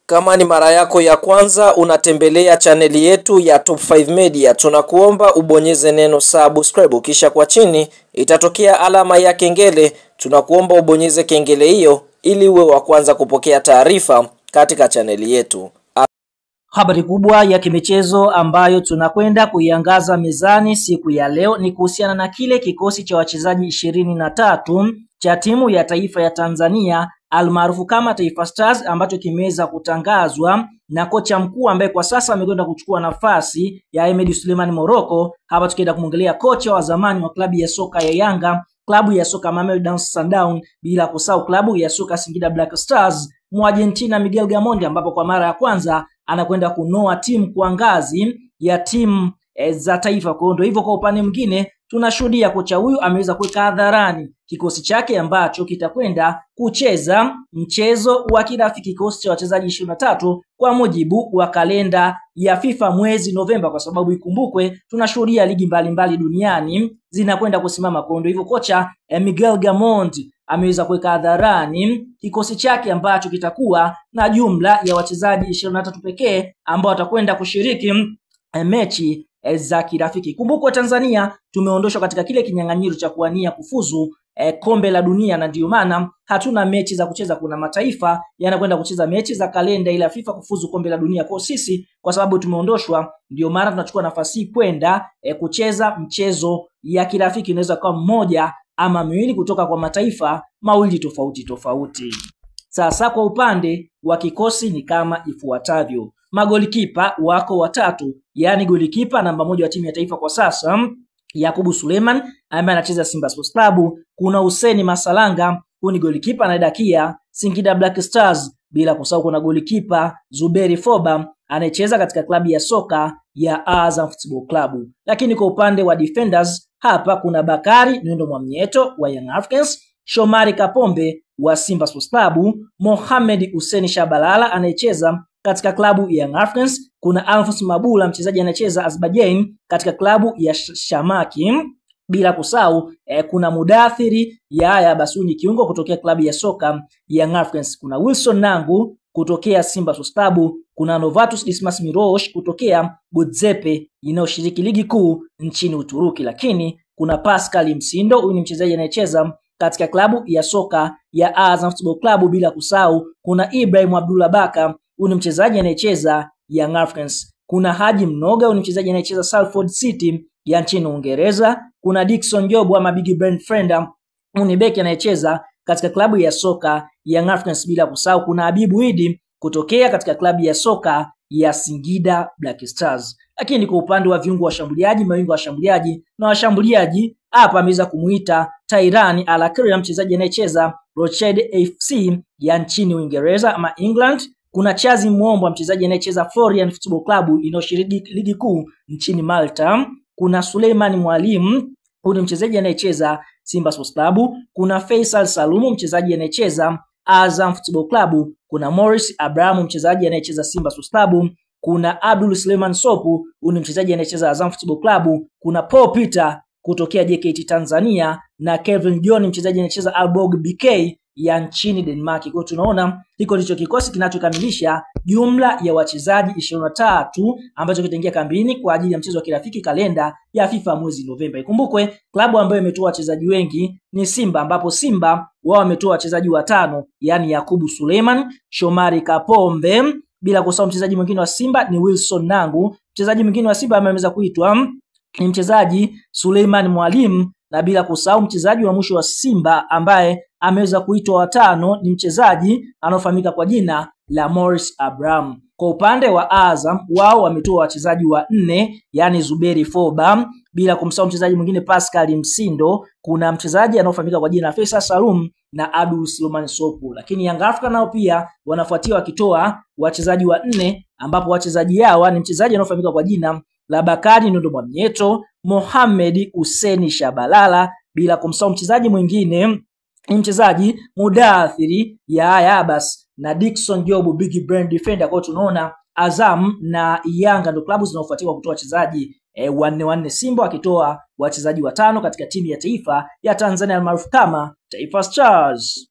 Kama ni mara yako ya kwanza unatembelea chaneli yetu ya Top 5 Media, tunakuomba ubonyeze neno subscribe, kisha kwa chini itatokea alama ya kengele. Tunakuomba ubonyeze kengele hiyo ili uwe wa kwanza kupokea taarifa katika chaneli yetu. Habari kubwa ya kimichezo ambayo tunakwenda kuiangaza mezani siku ya leo ni kuhusiana na kile kikosi cha wachezaji 23 cha timu ya taifa ya Tanzania almaarufu kama Taifa Stars ambacho kimeweza kutangazwa na kocha mkuu ambaye kwa sasa amekwenda kuchukua nafasi ya Ahmed Suleiman Morocco. Hapa tukienda kumwangalia kocha wa zamani wa klabu ya soka ya Yanga, klabu ya soka Mamelodi Sundowns, bila kusahau klabu ya soka Singida Black Stars, Argentina Miguel Gamondi, ambapo kwa mara ya kwanza anakwenda kunoa timu kwa ngazi ya timu za taifa. Kwa ndio hivyo, kwa upande mwingine tunashuhudia kocha huyu ameweza kuweka hadharani kikosi chake ambacho kitakwenda kucheza mchezo wa kirafiki, kikosi cha wachezaji 23 kwa mujibu wa kalenda ya FIFA mwezi Novemba, kwa sababu ikumbukwe tunashuhudia ligi mbalimbali duniani zinakwenda kusimama. Kwa ndio hivyo, kocha Miguel Gamondi ameweza kuweka hadharani kikosi chake ambacho kitakuwa na jumla ya wachezaji 23 pekee ambao watakwenda kushiriki mechi za kirafiki. Kumbukwa Tanzania tumeondoshwa katika kile kinyang'anyiro cha kuwania kufuzu kombe la dunia, na ndio maana hatuna mechi za kucheza. Kuna mataifa yanakwenda kucheza mechi za kalenda ile ya FIFA kufuzu kombe la dunia. Kwa sisi, kwa sababu tumeondoshwa, ndio maana tunachukua nafasi kwenda kucheza mchezo ya kirafiki, inaweza kuwa mmoja ama miwili kutoka kwa mataifa mawili tofauti. Sasa kwa upande wa kikosi ni kama ifuatavyo. Magolikipa wako watatu, yani golikipa namba 1 wa timu ya taifa kwa sasa Yakubu Suleiman ambaye anacheza Simba Sports Club. Kuna Hussein Masalanga, huyu ni golikipa anayedakia Singida Black Stars, bila kusahau kuna golikipa Zuberi Foba anayecheza katika klabu ya soka ya Azam Football Club. Lakini kwa upande wa defenders hapa kuna Bakari Mwendo Mwamnyeto wa Young Africans, Shomari Kapombe wa Simba Sports Club, Mohamed Hussein Shabalala anayecheza katika klabu ya Young Africans, kuna Alphonse Mabula mchezaji anayecheza Azerbaijan katika klabu ya Shamaki, bila kusahau kuna Mudathiri ya Basuni kiungo kutokea klabu ya soka ya Young Africans, kuna Wilson Nangu kutokea Simba Sports Club, kuna Novatus Dismas Mirosh kutokea Godzepe inayoshiriki ligi kuu nchini Uturuki, lakini kuna Pascal Msindo, huyu ni mchezaji anayecheza katika klabu ya soka ya Azam Football Club, bila kusahau kuna Ibrahim Abdullah Baka, huyu ni mchezaji anayecheza Young Africans, kuna Haji Mnoga, huyu ni mchezaji anayecheza Salford City ya nchini Uingereza, kuna Dickson Job ama Big Brand Friend, huyu ni beki anayecheza katika klabu ya soka Young Africans, bila kusahau kuna Habibu Idi kutokea katika klabu ya soka ya Singida Black Stars. Lakini kwa upande wa viungo washambuliaji, mawingo washambuliaji na washambuliaji, hapa ameweza kumuita Tyrani Alakira, mchezaji anayecheza Rochelle FC ya nchini Uingereza ama England. Kuna Chazi Mwombo, mchezaji anayecheza Florian Football Club inayoshiriki ligi kuu nchini Malta. Kuna Suleiman Mwalimu, huyu ni mchezaji anayecheza Simba Sports Club. Kuna Faisal Salumu, mchezaji anayecheza Azam Football Club. Kuna Morris Abraham, mchezaji anayecheza Simba Sports Club. Kuna Abdul Suleiman Sopu, huyu ni mchezaji anayecheza Azam Football Club. Kuna Paul Peter kutokea JKT Tanzania na Kevin John, mchezaji anayecheza Aalborg BK ya nchini Denmark. Kwa tunaona hiko ndicho kikosi kinachokamilisha jumla ya wachezaji 23 ambacho kitaingia kambini kwa ajili ya mchezo wa kirafiki kalenda ya FIFA mwezi Novemba. Ikumbukwe klabu ambayo imetoa wachezaji wengi ni Simba, ambapo Simba wao wametoa wachezaji 5, yani Yakubu Suleiman, Shomari Kapombe, bila kusahau mchezaji mwingine wa Simba ni Wilson Nangu. Mchezaji mwingine wa Simba ameweza kuitwa ni mchezaji Suleiman Mwalimu, na bila kusahau mchezaji wa mwisho wa Simba ambaye ameweza kuitwa watano ni mchezaji anaofahamika kwa jina la Morris Abraham. Kwa upande wa Azam wao wametoa wachezaji 4, yani Zuberi Foba, bila kumsahau mchezaji mwingine Pascal Msindo, kuna mchezaji anaofahamika kwa jina Faisal Salum na Abdul Suleiman Sopu. Lakini Young Africa nao pia wanafuatia wakitoa wachezaji 4, ambapo wachezaji hawa ni mchezaji anaofahamika kwa jina la Bakari Nondo Mwamnyeto, Mohamed Hussein Shabalala, bila kumsahau mchezaji mwingine ni mchezaji Mudathiri ya Abbas na Dickson Job Big Brand Defender. Kwa tunaona Azam na Yanga ndio klabu zinazofuatiwa kutoa wachezaji 4. Simba wakitoa wachezaji 5 katika timu ya taifa ya Tanzania almaarufu kama Taifa Stars.